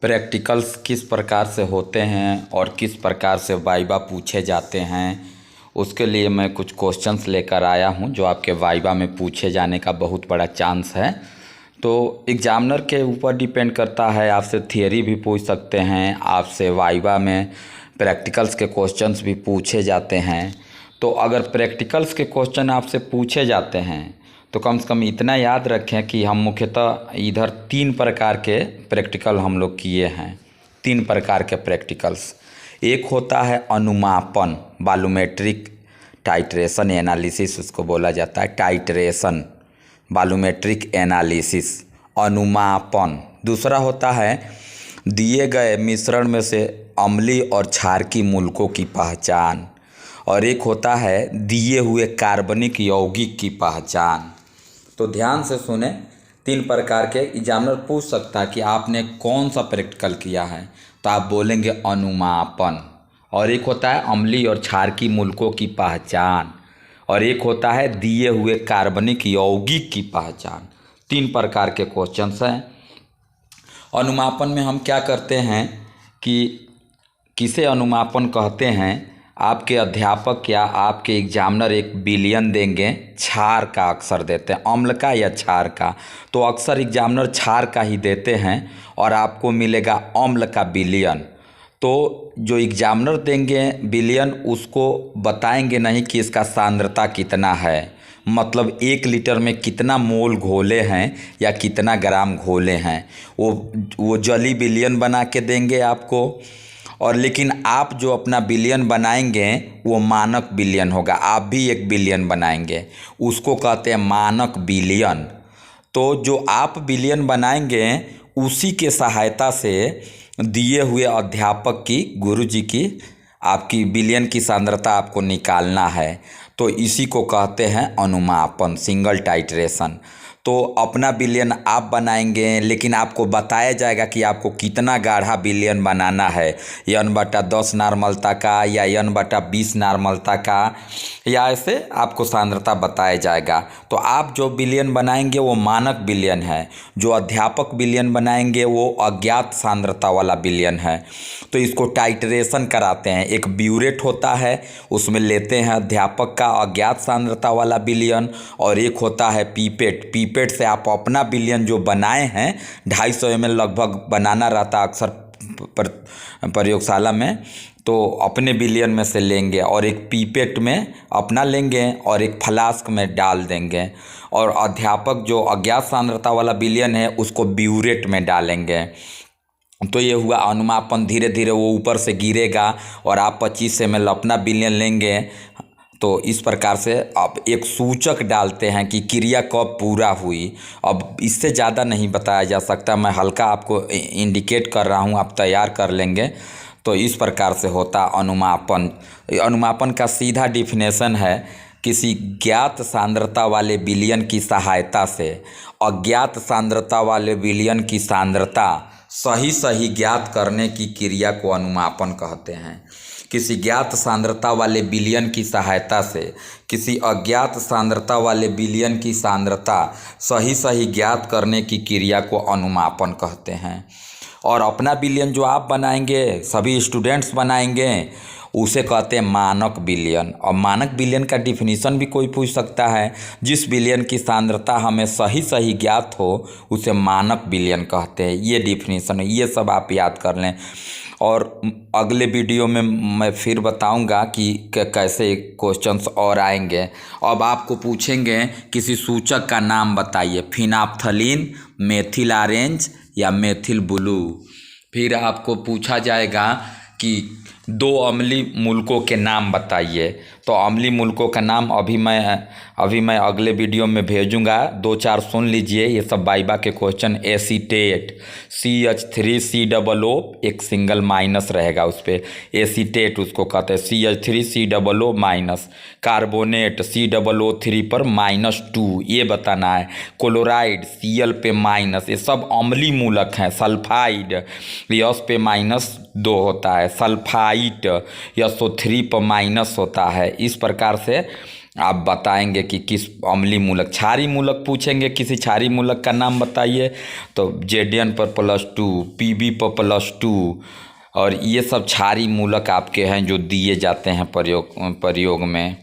Practicals किस प्रकार से होते हैं और किस प्रकार से वाइवा पूछे जाते हैं, उसके लिए मैं कुछ क्वेश्चंस लेकर आया हूं जो आपके वाइवा में पूछे जाने का बहुत बड़ा चांस है। तो एग्जामिनर के ऊपर डिपेंड करता है, आपसे थियरी भी पूछ सकते हैं, आपसे वाइवा में प्रैक्टिकल्स के क्वेश्चंस भी पूछे जाते हैं। तो अगर प्रैक्टिकल्स के क्वेश्चन आपसे पूछे जाते हैं तो कम से कम इतना याद रखें कि हम मुख्यतः इधर 3 प्रकार के प्रैक्टिकल हम लोग किए हैं। 3 प्रकार के प्रैक्टिकल्स, एक होता है अनुमापन, वॉल्यूमेट्रिक टाइट्रेशन एनालिसिस उसको बोला जाता है, टाइट्रेशन वॉल्यूमेट्रिक एनालिसिस अनुमापन। दूसरा होता है दिए गए मिश्रण में से अम्लीय और क्षारकीय मूलकों की पहचान, और एक होता है दिए हुए कार्बनिक यौगिक की पहचान। तो ध्यान से सुने, 3 प्रकार के एग्जामिनर पूछ सकता है कि आपने कौन सा प्रैक्टिकल किया है, तो आप बोलेंगे अनुमापन। और एक होता है अम्लीय और क्षारकीय मूलकों की पहचान, और एक होता है दिए हुए कार्बनिक यौगिक की पहचान। 3 प्रकार के क्वेश्चंस हैं। अनुमापन में हम क्या करते हैं कि किसे अनुमापन कहते हैं, आपके अध्यापक या आपके एग्जामिनर एक विलयन देंगे, क्षार का अक्सर देते हैं, अम्ल का या क्षार का, तो अक्सर एग्जामिनर क्षार का ही देते हैं और आपको मिलेगा अम्ल का विलयन। तो जो एग्जामिनर देंगे विलयन उसको बताएंगे नहीं कि इसका सांद्रता कितना है, मतलब 1 लीटर में कितना मोल घोले हैं या कितना ग्राम घोले हैं, वो जली विलयन बना के देंगे आपको। और लेकिन आप जो अपना विलयन बनाएंगे वो मानक विलयन होगा, आप भी एक विलयन बनाएंगे, उसको कहते हैं मानक विलयन। तो जो आप विलयन बनाएंगे उसी के सहायता से दिए हुए अध्यापक की, गुरुजी की, आपकी विलयन की सांद्रता आपको निकालना है। तो इसी को कहते हैं अनुमापन, सिंगल टाइट्रेशन। तो अपना विलयन आप बनाएंगे, लेकिन आपको बताया जाएगा कि आपको कितना गाढ़ा विलयन बनाना है, N/10 नार्मलता का या N/20 नार्मलता का, या ऐसे आपको सांद्रता बताया जाएगा। तो आप जो विलयन बनाएंगे वो मानक विलयन है, जो अध्यापक विलयन बनाएंगे वो अज्ञात सांद्रता वाला विलयन है। तो इसको टाइट्रेशन कराते हैं। एक ब्यूरेट होता है, उसमें लेते हैं अध्यापक का अज्ञात सांद्रता वाला विलयन, और एक होता है पीपेट। पीपेट से आप अपना विलयन जो बनाए हैं, 250 ml लगभग बनाना रहता है अक्सर प्रयोगशाला में, तो अपने विलयन में से लेंगे और एक पीपेट में अपना लेंगे और एक फ्लास्क में डाल देंगे, और अध्यापक जो अज्ञात सांद्रता वाला विलयन है उसको ब्यूरेट में डालेंगे। तो ये हुआ अनुमापन। धीरे धीरे वो ऊपर से गिरेगा और आप 25 ml अपना विलयन लेंगे। तो इस प्रकार से आप एक सूचक डालते हैं कि क्रिया कब पूरा हुई। अब इससे ज़्यादा नहीं बताया जा सकता, मैं हल्का आपको इंडिकेट कर रहा हूँ, आप तैयार कर लेंगे। तो इस प्रकार से होता अनुमापन। अनुमापन का सीधा डिफिनेशन है किसी ज्ञात सांद्रता वाले विलयन की सहायता से अज्ञात सांद्रता वाले विलयन की सांद्रता सही ज्ञात करने की क्रिया को अनुमापन कहते हैं। किसी ज्ञात सांद्रता वाले विलयन की सहायता से किसी अज्ञात सांद्रता वाले विलयन की सांद्रता सही ज्ञात करने की क्रिया को अनुमापन कहते हैं। और अपना विलयन जो आप बनाएंगे, सभी स्टूडेंट्स बनाएंगे, उसे कहते हैं मानक विलयन। और मानक विलयन का डिफिनीशन भी कोई पूछ सकता है। जिस विलयन की सांद्रता हमें सही ज्ञात हो उसे मानक विलयन कहते हैं। ये डिफिनीशन है, ये सब आप याद कर लें। और अगले वीडियो में मैं फिर बताऊंगा कि कैसे क्वेश्चंस और आएंगे। अब आपको पूछेंगे किसी सूचक का नाम बताइए, फिनाप्थलीन, मेथिल ऑरेंज या मेथिल ब्लू। फिर आपको पूछा जाएगा कि 2 अम्लीय मूलकों के नाम बताइए। तो अम्लीय मूलकों का नाम अभी मैं अगले वीडियो में भेजूंगा, 2-4 सुन लीजिए। ये सब वाइवा के क्वेश्चन। एसीटेट, CH3COO, एक सिंगल माइनस रहेगा उस पर, एसीटेट उसको कहते हैं, CH3COO-। कार्बोनेट, COO3 पर -2, ये बताना है। क्लोराइड, Cl पे माइनस, ये सब अम्लीय मूलक हैं। सल्फाइड, यस पे -2 होता है। सल्फाइट, SO3 पर माइनस होता है। इस प्रकार से आप बताएंगे कि किस अम्लीय मूलक, क्षारीय मूलक पूछेंगे, किसी क्षारीय मूलक का नाम बताइए, तो जेडियन पर +2, पीबी पर +2, और ये सब क्षारीय मूलक आपके हैं जो दिए जाते हैं प्रयोग में।